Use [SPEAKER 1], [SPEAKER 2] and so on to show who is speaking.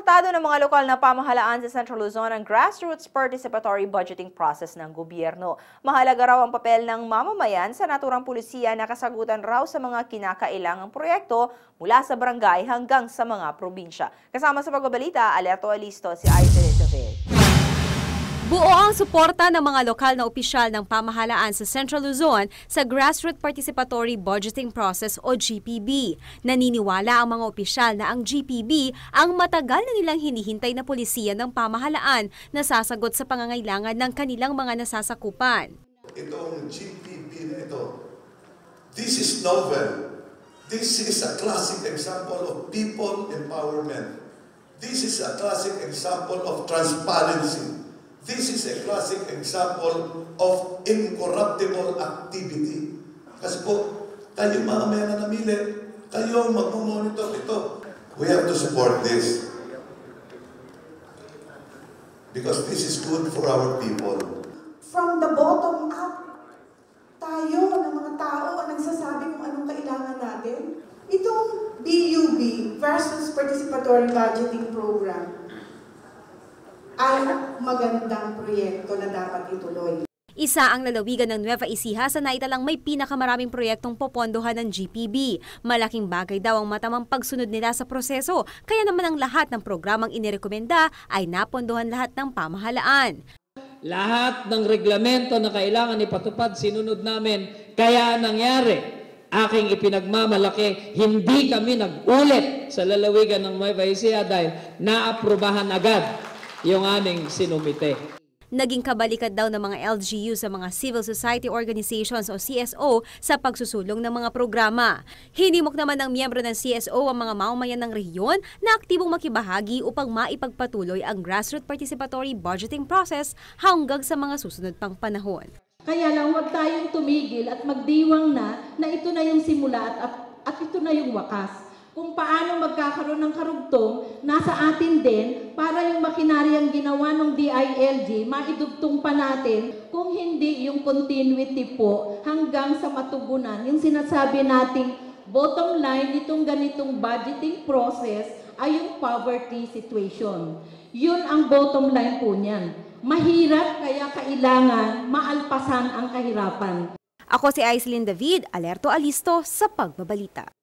[SPEAKER 1] Suportado ng mga lokal na pamahalaan sa Central Luzon ang grassroots participatory budgeting process ng gobyerno. Mahalaga raw ang papel ng mamamayan sa naturang pulisiya na kasagutan raw sa mga kinakailangang proyekto mula sa barangay hanggang sa mga probinsya. Kasama sa pagbabalita, Alerto Alisto, si Aislinn David.
[SPEAKER 2] Buo ang suporta ng mga lokal na opisyal ng pamahalaan sa Central Luzon sa Grassroots Participatory Budgeting Process o GPB. Naniniwala ang mga opisyal na ang GPB ang matagal na nilang hinihintay na pulisiya ng pamahalaan na sasagot sa pangangailangan ng kanilang mga nasasakupan.
[SPEAKER 3] Itong GPB na ito, this is novel. This is a classic example of people empowerment. This is a classic example of transparency. This is a classic example of incorruptible activity. Kasi po, kayo mga may namili, kayo mag-monitor ito. We have to support this. Because this is good for our people.
[SPEAKER 4] From the bottom up, tayo ng mga tao ang nagsasabi kung anong kailangan natin. Itong BUB versus Participatory Budgeting Program ay magandang proyekto na dapat ituloy.
[SPEAKER 2] Isa ang lalawigan ng Nueva Ecija sa naitalang may pinakamaraming proyektong popondohan ng GPB. Malaking bagay daw ang matamang pagsunod nila sa proseso, kaya naman ang lahat ng programang inirekomenda ay napondohan lahat ng pamahalaan.
[SPEAKER 5] Lahat ng reglamento na kailangan ipatupad, sinunod namin, kaya nangyari. Aking ipinagmamalaki, hindi kami nag-ulit sa lalawigan ng Nueva Ecija dahil naaprubahan agad yung aming sinumite.
[SPEAKER 2] Naging kabalikat daw ng mga LGU sa mga civil society organizations o CSO sa pagsusulong ng mga programa. Hinimok naman ng miyembro ng CSO ang mga mamamayan ng rehiyon na aktibong makibahagi upang maipagpatuloy ang grassroots participatory budgeting process hanggang sa mga susunod pang panahon.
[SPEAKER 6] Kaya lang huwag tayong tumigil at magdiwang na ito na yung simula at ito na yung wakas. Kung paano magkakaroon ng karugtong, nasa atin din para yung makinaryang ginawa ng DILG, maidugtong pa natin kung hindi yung continuity po hanggang sa matugunan. Yung sinasabi nating bottom line nitong ganitong budgeting process ay yung poverty situation. Yun ang bottom line po niyan. Mahirap kaya kailangan maalpasan ang kahirapan.
[SPEAKER 2] Ako si Aislinn David, Alerto Alisto sa pagbabalita.